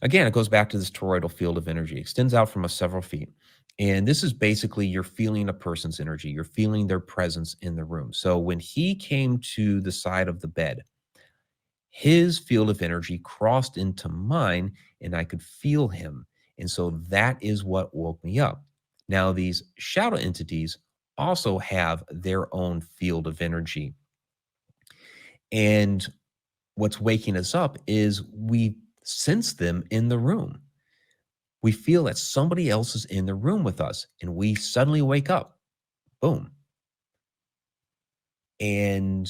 Again, it goes back to this toroidal field of energy. It extends out from us several feet. And this is basically you're feeling a person's energy. You're feeling their presence in the room. So when he came to the side of the bed, his field of energy crossed into mine and I could feel him. And so that is what woke me up. Now, these shadow entities also have their own field of energy. And what's waking us up is we sense them in the room. We feel that somebody else is in the room with us and we suddenly wake up. Boom. And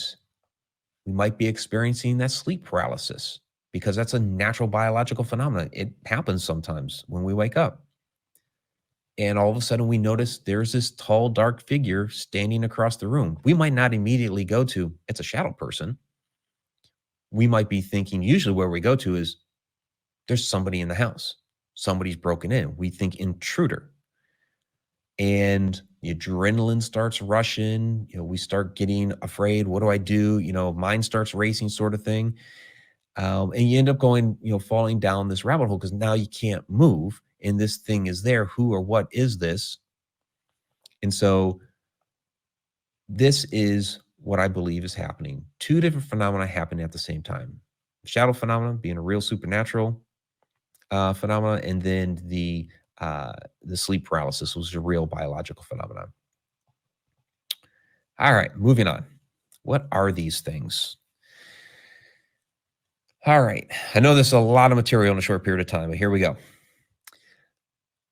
we might be experiencing that sleep paralysis because that's a natural biological phenomenon. It happens sometimes when we wake up. And all of a sudden we notice there's this tall, dark figure standing across the room. We might not immediately go to, it's a shadow person. We might be thinking, usually where we go to is, there's somebody in the house. Somebody's broken in. We think intruder. And the adrenaline starts rushing. We start getting afraid. What do I do? Mind starts racing, sort of thing. And you end up going, falling down this rabbit hole because now you can't move. And this thing is there. Who or what is this? And so this is what I believe is happening. Two different phenomena happening at the same time. Shadow phenomenon being a real supernatural phenomena, and then the sleep paralysis was a real biological phenomenon. All right, moving on. What are these things? All right, I know there's a lot of material in a short period of time, but here we go.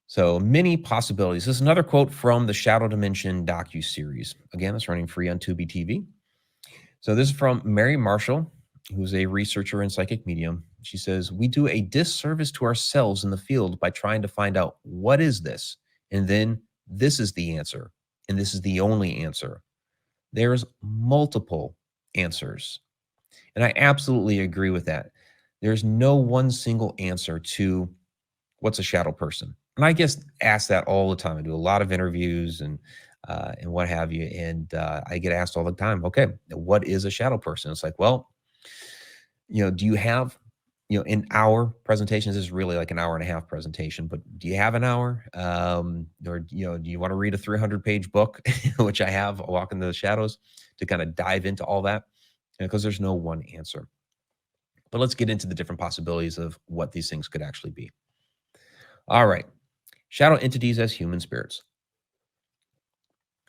So many possibilities. This is another quote from the Shadow Dimension docuseries. Again, it's running free on Tubi TV. So this is from Mary Marshall, who's a researcher and psychic medium. She says, "We do a disservice to ourselves in the field by trying to find out what is this, and then this is the answer, and this is the only answer. There's multiple answers." And I absolutely agree with that. There's no one single answer to what's a shadow person. And I guess ask that all the time. I do a lot of interviews and what have you, and I get asked all the time, "Okay, what is a shadow person?" It's like, well, do you have, an hour presentations is really like an hour and a half presentation, but do you have an hour? Or, do you want to read a 300-page book, which I have, A Walk in the Shadows, to kind of dive into all that? Because there's no one answer. But let's get into the different possibilities of what these things could actually be. All right. Shadow entities as human spirits.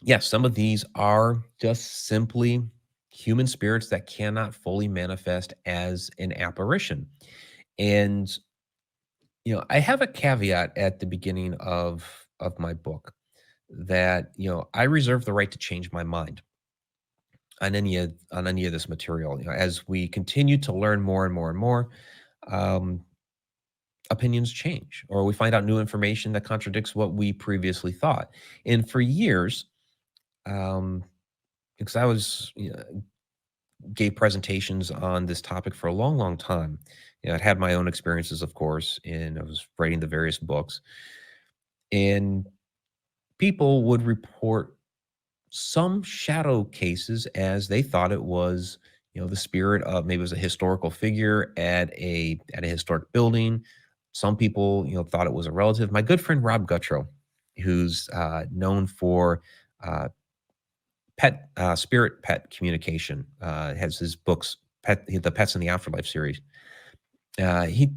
Yes, some of these are just simply human spirits that cannot fully manifest as an apparition. And, I have a caveat at the beginning of my book that, I reserve the right to change my mind on any of this material. As we continue to learn more and more and more, opinions change, or we find out new information that contradicts what we previously thought. And for years, because I was gave presentations on this topic for a long, long time. I'd had my own experiences, of course, and I was writing the various books. And people would report some shadow cases as they thought it was, the spirit of, maybe it was a historical figure at a historic building. Some people, thought it was a relative. My good friend Rob Guttrow, who's known for spirit pet communication, has his books, the Pets in the Afterlife series. He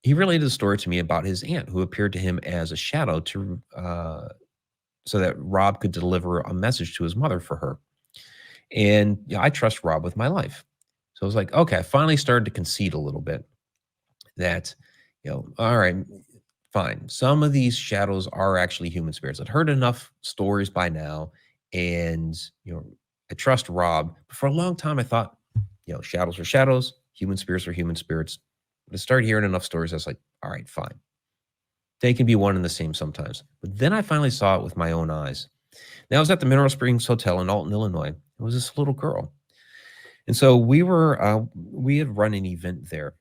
he related a story to me about his aunt who appeared to him as a shadow so that Rob could deliver a message to his mother for her. And I trust Rob with my life. So I was like, okay, I finally started to concede a little bit that, all right, fine. Some of these shadows are actually human spirits. I'd heard enough stories by now, and I trust Rob. But for a long time, I thought, shadows are shadows, human spirits are human spirits. But I started hearing enough stories. I was like, all right, fine. They can be one and the same sometimes. But then I finally saw it with my own eyes. Now I was at the Mineral Springs Hotel in Alton, Illinois. It was this little girl, and so we had run an event there.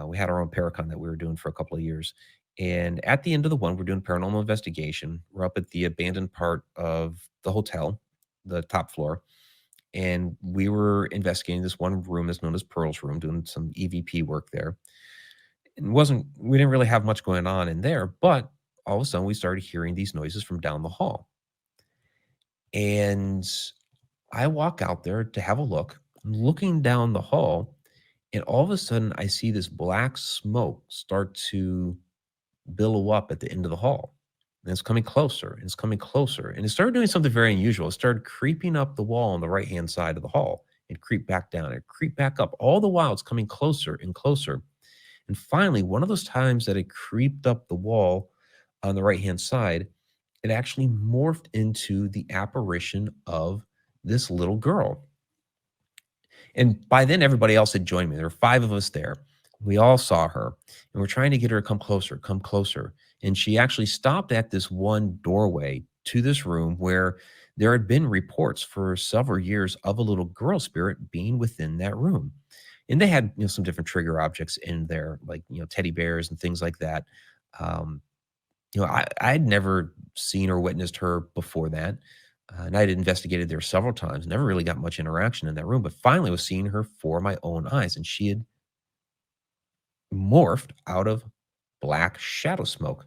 We had our own Paracon that we were doing for a couple of years. And at the end of the one, we're doing paranormal investigation. We're up at the abandoned part of the hotel, the top floor. And we were investigating this one room that's known as Pearl's room, doing some EVP work there. We didn't really have much going on in there, but all of a sudden we started hearing these noises from down the hall. And I walk out there to have a look. I'm looking down the hall, and all of a sudden, I see this black smoke start to billow up at the end of the hall. And it's coming closer, and it's coming closer. And it started doing something very unusual. It started creeping up the wall on the right-hand side of the hall and creep back down and creep back up. All the while, it's coming closer and closer. And finally, one of those times that it creeped up the wall on the right-hand side, it actually morphed into the apparition of this little girl. And by then, everybody else had joined me. There were 5 of us there. We all saw her, and we're trying to get her to come closer, come closer. And she actually stopped at this one doorway to this room where there had been reports for several years of a little girl spirit being within that room. And they had some different trigger objects in there, like teddy bears and things like that. I had never seen or witnessed her before that. And I had investigated there several times, never really got much interaction in that room, but finally was seeing her for my own eyes. And she had morphed out of black shadow smoke.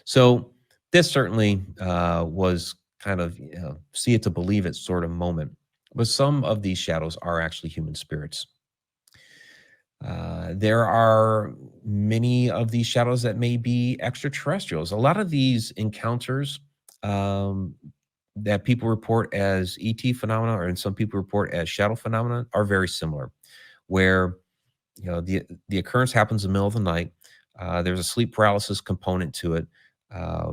So this certainly was kind of see it to believe it sort of moment. But some of these shadows are actually human spirits. There are many of these shadows that may be extraterrestrials. A lot of these encounters that people report as ET phenomena, or some people report as shadow phenomena, are very similar, where the occurrence happens in the middle of the night. There's a sleep paralysis component to it.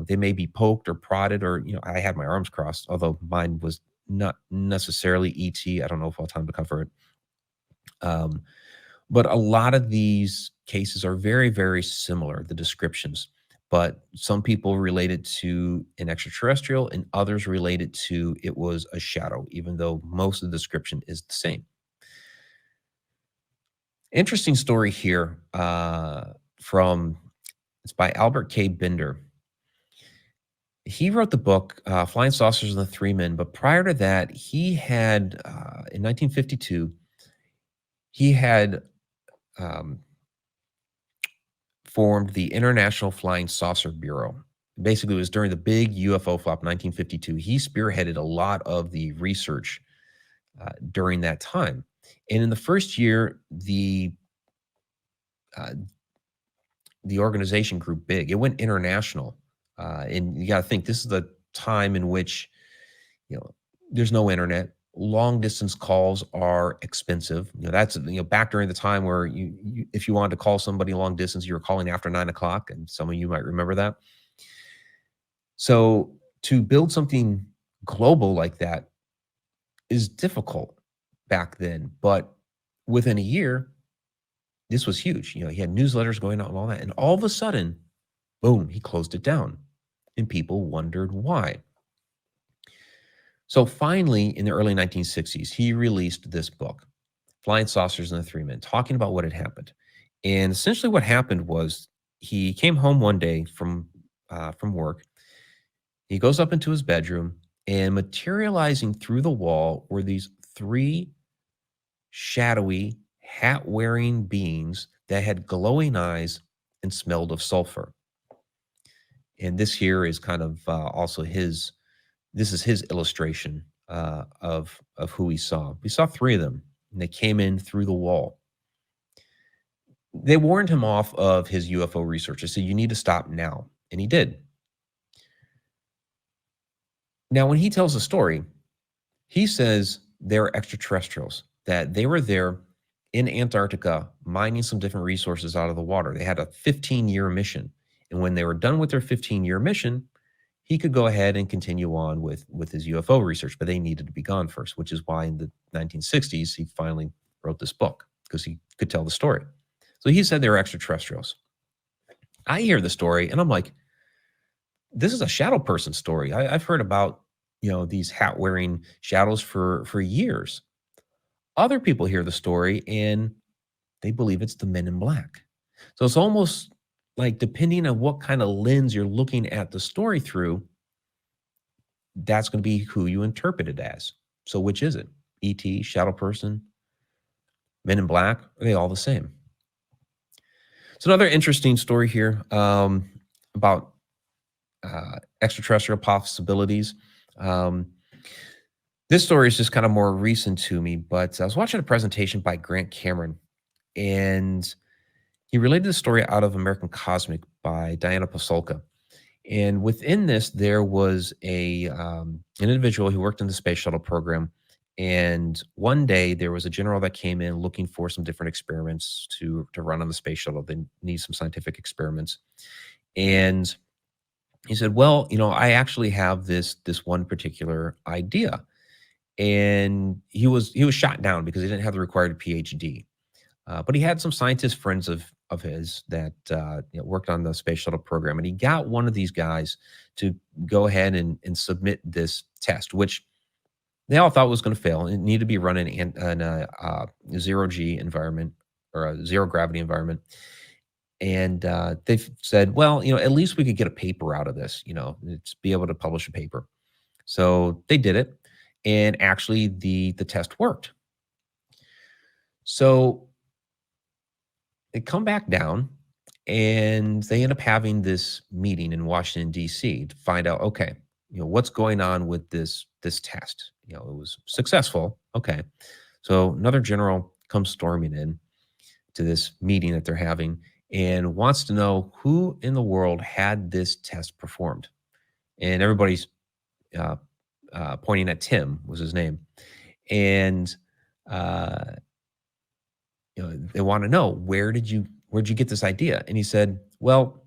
They may be poked or prodded, or I had my arms crossed, although mine was not necessarily ET. I don't know if I'll have time to cover it. But a lot of these cases are very, very similar, the descriptions. But some people relate it to an extraterrestrial, and others relate it to it was a shadow, even though most of the description is the same. Interesting story here it's by Albert K. Bender. He wrote the book Flying Saucers and the Three Men, but prior to that, he had, in 1952, he had formed the International Flying Saucer Bureau. Basically, it was during the big UFO flop, 1952. He spearheaded a lot of the research during that time. And in the first year, the organization grew big. It went international. And you got to think, this is the time in which, there's no internet. Long distance calls are expensive. That's back during the time where if you wanted to call somebody long distance, you were calling after 9 o'clock, and some of you might remember that. So to build something global like that is difficult back then, but within a year, this was huge. He had newsletters going out and all that, and all of a sudden, boom, he closed it down, and people wondered why. So finally, in the early 1960s, he released this book, Flying Saucers and the Three Men, talking about what had happened. And essentially what happened was he came home one day from work. He goes up into his bedroom, and materializing through the wall were these 3 shadowy, hat-wearing beings that had glowing eyes and smelled of sulfur. And this here is kind of also this is his illustration of who he saw. We saw 3 of them, and they came in through the wall. They warned him off of his UFO research. They said, you need to stop now. And he did. Now, when he tells the story, he says they're extraterrestrials, that they were there in Antarctica mining some different resources out of the water. They had a 15-year mission. And when they were done with their 15-year mission, he could go ahead and continue on with his UFO research, but they needed to be gone first, which is why in the 1960s, he finally wrote this book, because he could tell the story. So he said they were extraterrestrials. I hear the story and I'm like, this is a shadow person story. I've heard about, these hat wearing shadows for years. Other people hear the story and they believe it's the Men in Black. So it's almost like, depending on what kind of lens you're looking at the story through, that's going to be who you interpret it as. So which is it? ET, shadow person, Men in Black? Are they all the same? So another interesting story here about extraterrestrial possibilities. This story is just kind of more recent to me, but I was watching a presentation by Grant Cameron, and he related the story out of American Cosmic by Diana Pasulka. And within this, there was an individual who worked in the space shuttle program. And one day there was a general that came in looking for some different experiments to run on the space shuttle. They need some scientific experiments. And he said, well, I actually have this one particular idea. And he was shot down because he didn't have the required PhD. But he had some scientist friends of his that worked on the space shuttle program. And he got one of these guys to go ahead and submit this test, which they all thought was going to fail. It needed to be run in a zero-G environment, or a zero-gravity environment. And they said, well, at least we could get a paper out of this, just be able to publish a paper. So they did it. And actually, the test worked. So they come back down, and they end up having this meeting in Washington, D.C. to find out, okay, what's going on with this test. It was successful. Okay. So another general comes storming in to this meeting that they're having and wants to know who in the world had this test performed. And everybody's pointing at Tim, was his name. And they want to know, where'd you get this idea? And he said, well,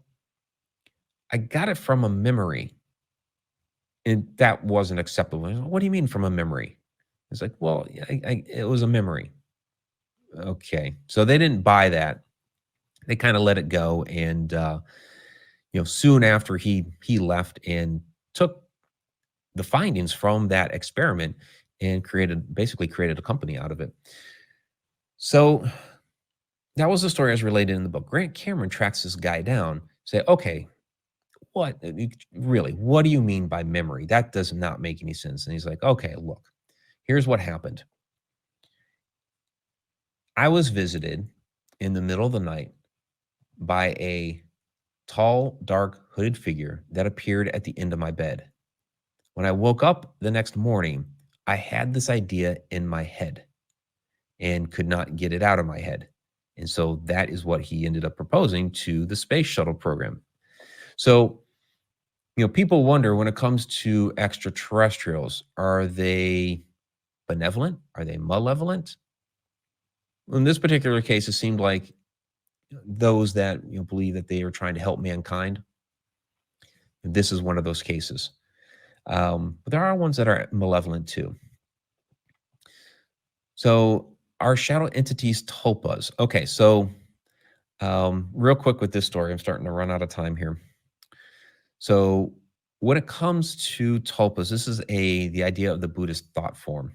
I got it from a memory. And that wasn't acceptable. What do you mean from a memory? It's like, well, it was a memory. Okay. So they didn't buy that. They kind of let it go. And, soon after he left and took the findings from that experiment and basically created a company out of it. So that was the story as related in the book. Grant Cameron tracks this guy down, say, okay, what do you mean by memory? That does not make any sense. And he's like, okay, look, here's what happened. I was visited in the middle of the night by a tall, dark, hooded figure that appeared at the end of my bed. When I woke up the next morning, I had this idea in my head and could not get it out of my head. And so that is what he ended up proposing to the space shuttle program. So, people wonder, when it comes to extraterrestrials, are they benevolent? Are they malevolent? In this particular case, it seemed like those that believe that they are trying to help mankind. This is one of those cases. But there are ones that are malevolent too. So are shadow entities tulpas? Okay, so real quick with this story, I'm starting to run out of time here. So when it comes to tulpas, this is the idea of the Buddhist thought form,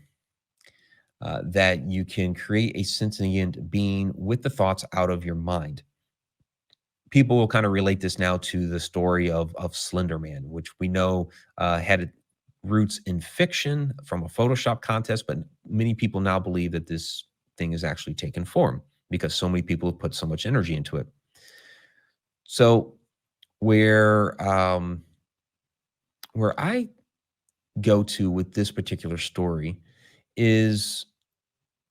that you can create a sentient being with the thoughts out of your mind. People will kind of relate this now to the story of Slender Man, which we know had roots in fiction from a Photoshop contest, but many people now believe that this thing is actually taken form because so many people have put so much energy into it. So where I go to with this particular story is,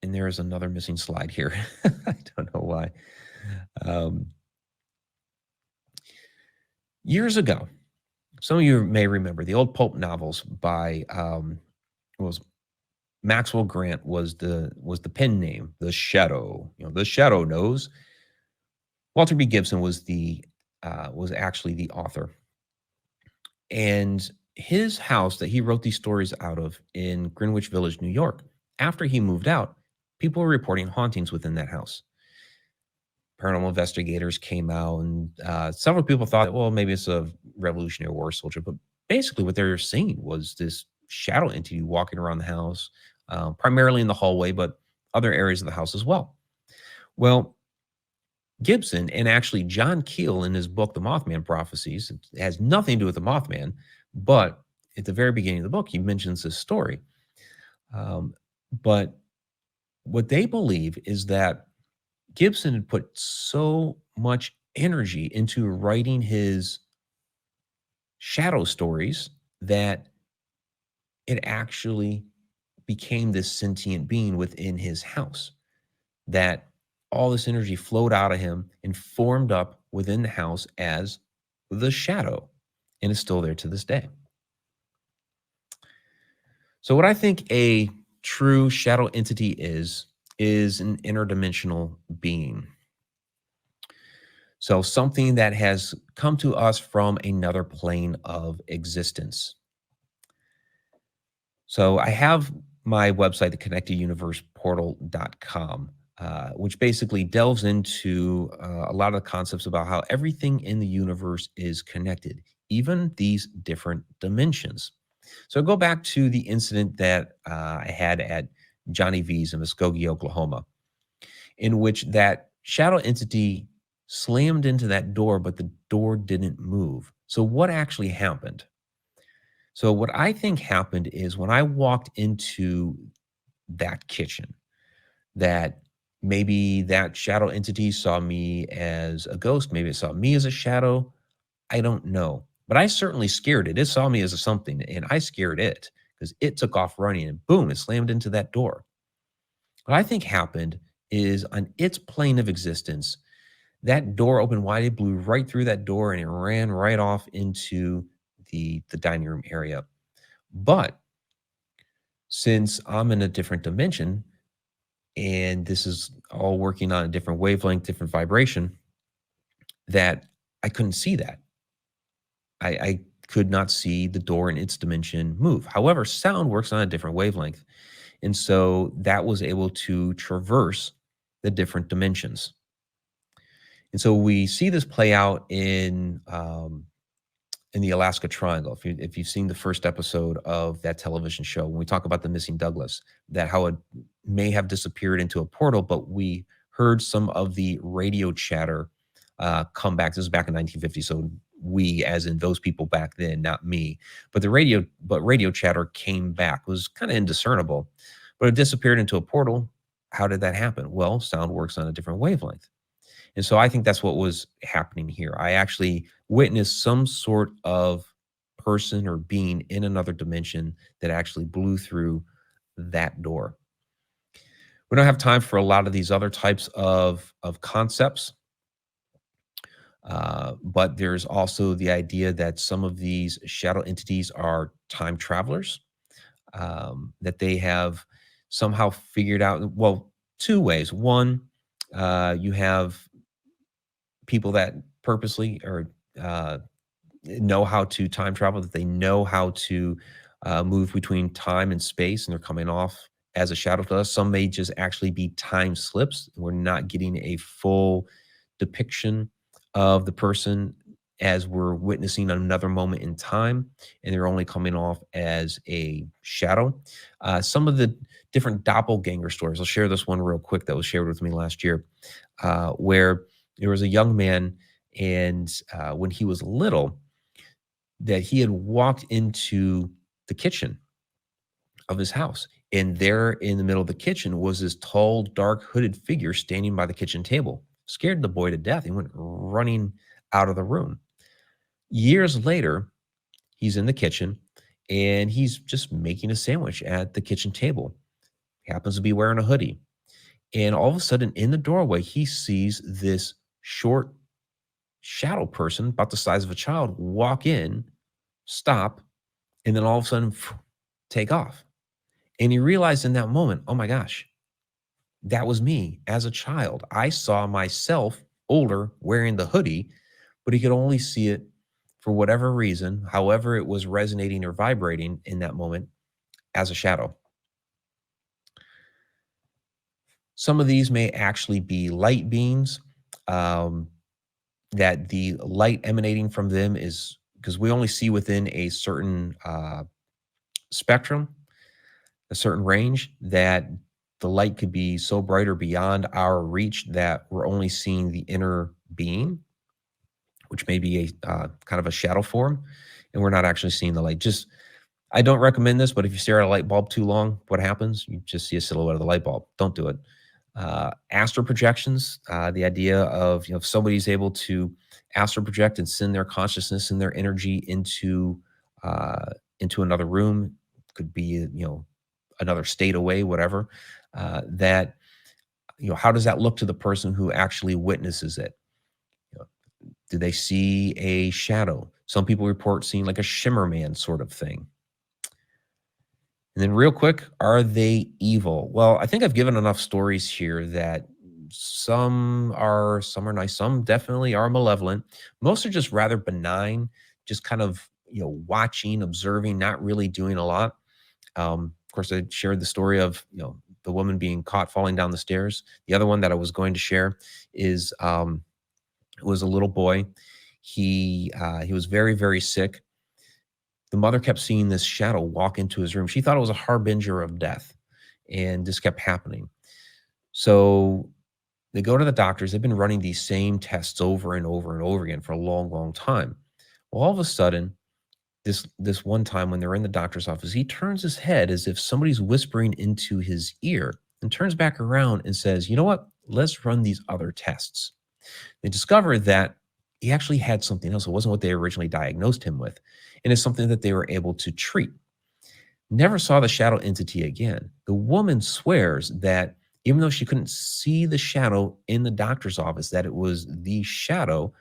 and there is another missing slide here. I don't know why. Um, years ago, some of you may remember the old pulp novels by was Maxwell Grant was the pen name, the Shadow. The Shadow knows. Walter B. Gibson was actually the author, and his house that he wrote these stories out of in Greenwich Village, New York. After he moved out, people were reporting hauntings within that house. Paranormal investigators came out, and several people thought, well, maybe it's a Revolutionary War soldier. But basically, what they were seeing was this shadow entity walking around the house, primarily in the hallway, but other areas of the house as well. Well, Gibson and actually John Keel in his book, The Mothman Prophecies, it has nothing to do with the Mothman, but at the very beginning of the book, he mentions this story. But what they believe is that Gibson had put so much energy into writing his shadow stories that it actually became this sentient being within his house, that all this energy flowed out of him and formed up within the house as the shadow, and is still there to this day. So what I think a true shadow entity is an interdimensional being. So something that has come to us from another plane of existence. So I have my website, the connecteduniverseportal.com, which basically delves into a lot of the concepts about how everything in the universe is connected, even these different dimensions. So go back to the incident that I had at Johnny V's in Muskogee, Oklahoma, in which that shadow entity slammed into that door, but the door didn't move. So what actually happened? So what I think happened is when I walked into that kitchen, that maybe that shadow entity saw me as a ghost, maybe it saw me as a shadow. I don't know. But I certainly scared it. It saw me as a something, and I scared it because it took off running and boom, it slammed into that door. What I think happened is on its plane of existence, that door opened wide, it blew right through that door and it ran right off into the dining room area. But since I'm in a different dimension and this is all working on a different wavelength, different vibration, that I couldn't see that. I could not see the door in its dimension move. However, sound works on a different wavelength. And so that was able to traverse the different dimensions. And so we see this play out in the Alaska Triangle. If you've seen the first episode of that television show, when we talk about the missing Douglas, that how it may have disappeared into a portal, but we heard some of the radio chatter come back. This was back in 1950, so we, as in those people back then, not me. But radio chatter came back. It was kind of indiscernible, but it disappeared into a portal. How did that happen? Well, sound works on a different wavelength. And so I think that's what was happening here. I actually witnessed some sort of person or being in another dimension that actually blew through that door. We don't have time for a lot of these other types of concepts, but there's also the idea that some of these shadow entities are time travelers, that they have somehow figured out, well, two ways. One, you have people that purposely or know how to time travel, that they know how to move between time and space, and they're coming off as a shadow to us. Some may just actually be time slips. We're not getting a full depiction of the person as we're witnessing another moment in time, and they're only coming off as a shadow. Some of the different doppelganger stories, I'll share this one real quick that was shared with me last year, where there was a young man, and when he was little, that he had walked into the kitchen of his house. And there in the middle of the kitchen was this tall, dark, hooded figure standing by the kitchen table. Scared the boy to death. He went running out of the room. Years later, he's in the kitchen and he's just making a sandwich at the kitchen table. He happens to be wearing a hoodie. And all of a sudden, in the doorway, he sees this short shadow person about the size of a child walk in, stop, and then all of a sudden take off. And he realized in that moment, oh my gosh, that was me as a child. I saw myself older wearing the hoodie, but he could only see it for whatever reason, however it was resonating or vibrating in that moment, as a shadow. Some of these may actually be light beams, that the light emanating from them is because we only see within a certain spectrum, a certain range, that the light could be so bright or beyond our reach that we're only seeing the inner being, which may be a kind of a shadow form, and we're not actually seeing the light. Just, I don't recommend this, but if you stare at a light bulb too long, what happens? You just see a silhouette of the light bulb. Don't do it. Astral projections, the idea of, if somebody's able to astral project and send their consciousness and their energy into another room, could be, another state away, whatever, that, how does that look to the person who actually witnesses it? Do they see a shadow? Some people report seeing like a shimmer man sort of thing. And then real quick, are they evil? Well, I think I've given enough stories here that some are nice, some definitely are malevolent. Most are just rather benign, just kind of, watching, observing, not really doing a lot. Of course, I shared the story of, the woman being caught falling down the stairs. The other one that I was going to share is, it was a little boy. He was very, very sick. The mother kept seeing this shadow walk into his room. She thought it was a harbinger of death, and this kept happening. So they go to the doctors. They've been running these same tests over and over and over again for a long, long time. Well, all of a sudden, this one time when they're in the doctor's office, he turns his head as if somebody's whispering into his ear, and turns back around and says, you know what? Let's run these other tests. They discovered that he actually had something else. It wasn't what they originally diagnosed him with. And it's something that they were able to treat. Never saw the shadow entity again. The woman swears that even though she couldn't see the shadow in the doctor's office, that it was the shadow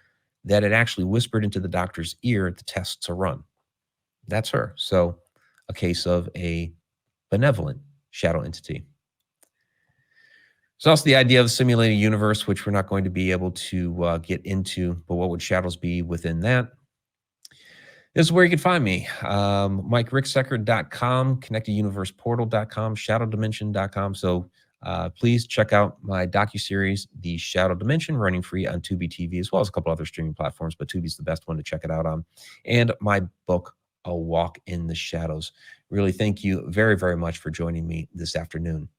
that had actually whispered into the doctor's ear the test to run. That's her. So a case of a benevolent shadow entity. There's also the idea of the simulated universe, which we're not going to be able to get into, but what would shadows be within that? This is where you can find me. MikeRicksecker.com, ConnectedUniversePortal.com, ShadowDimension.com. So please check out my docuseries, The Shadow Dimension, running free on Tubi TV, as well as a couple other streaming platforms, but Tubi's the best one to check it out on. And my book, A Walk in the Shadows. Really, thank you very, very much for joining me this afternoon.